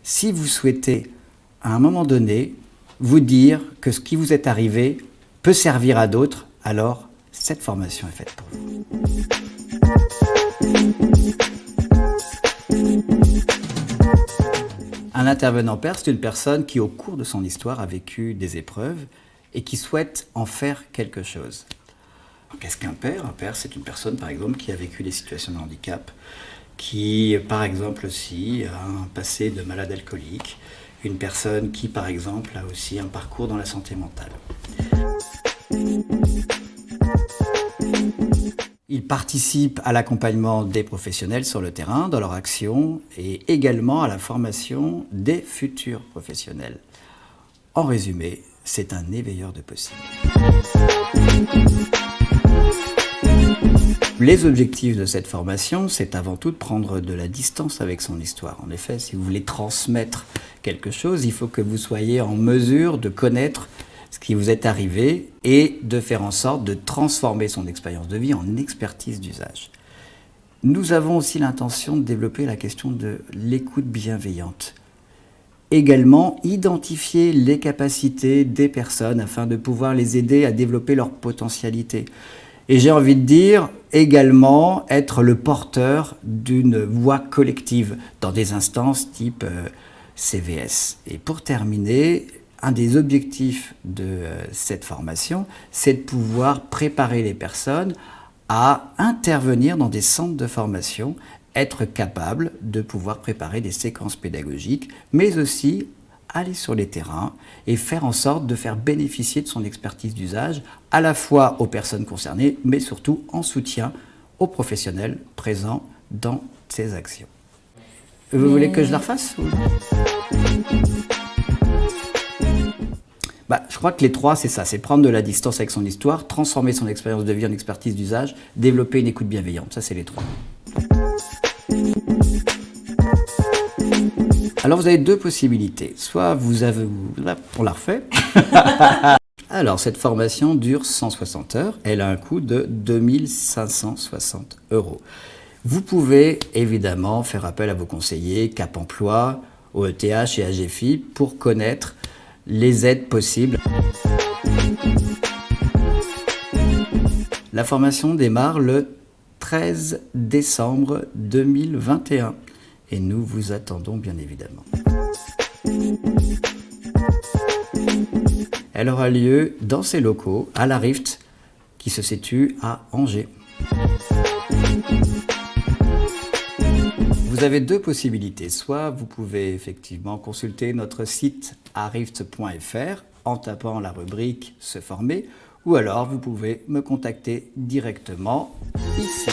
Si vous souhaitez, à un moment donné, vous dire que ce qui vous est arrivé peut servir à d'autres, alors cette formation est faite pour vous. Un intervenant père, c'est une personne qui, au cours de son histoire, a vécu des épreuves et qui souhaite en faire quelque chose. Qu'est-ce qu'un père? Un père, c'est une personne, par exemple, qui a vécu des situations de handicap, qui, par exemple, aussi a un passé de malade alcoolique, une personne qui, par exemple, a aussi un parcours dans la santé mentale. Il participe à l'accompagnement des professionnels sur le terrain, dans leur action, et également à la formation des futurs professionnels. En résumé, c'est un éveilleur de possibles. Les objectifs de cette formation, c'est avant tout de prendre de la distance avec son histoire. En effet, si vous voulez transmettre quelque chose, il faut que vous soyez en mesure de connaître ce qui vous est arrivé et de faire en sorte de transformer son expérience de vie en expertise d'usage. Nous avons aussi l'intention de développer la question de l'écoute bienveillante. Également, identifier les capacités des personnes afin de pouvoir les aider à développer leur potentialité. Et j'ai envie de dire également être le porteur d'une voix collective dans des instances type CVS. Et pour terminer, un des objectifs de cette formation, c'est de pouvoir préparer les personnes à intervenir dans des centres de formation, être capable de pouvoir préparer des séquences pédagogiques, mais aussi aller sur les terrains et faire en sorte de faire bénéficier de son expertise d'usage à la fois aux personnes concernées, mais surtout en soutien aux professionnels présents dans ces actions. Vous voulez que je la refasse ou... Je crois que les trois, c'est ça, c'est prendre de la distance avec son histoire, transformer son expérience de vie en expertise d'usage, développer une écoute bienveillante. Ça, c'est les trois. Alors, vous avez deux possibilités. Soit vous avez... On la refait. Alors, cette formation dure 160 heures. Elle a un coût de 2 560 €. Vous pouvez évidemment faire appel à vos conseillers, Cap Emploi, OETH et AGFI pour connaître les aides possibles. La formation démarre le 13 décembre 2021 et nous vous attendons bien évidemment. Elle aura lieu dans ses locaux à la Rift qui se situe à Angers. Vous avez deux possibilités. Soit vous pouvez effectivement consulter notre site arift.fr en tapant la rubrique « Se former » ou alors vous pouvez me contacter directement ici.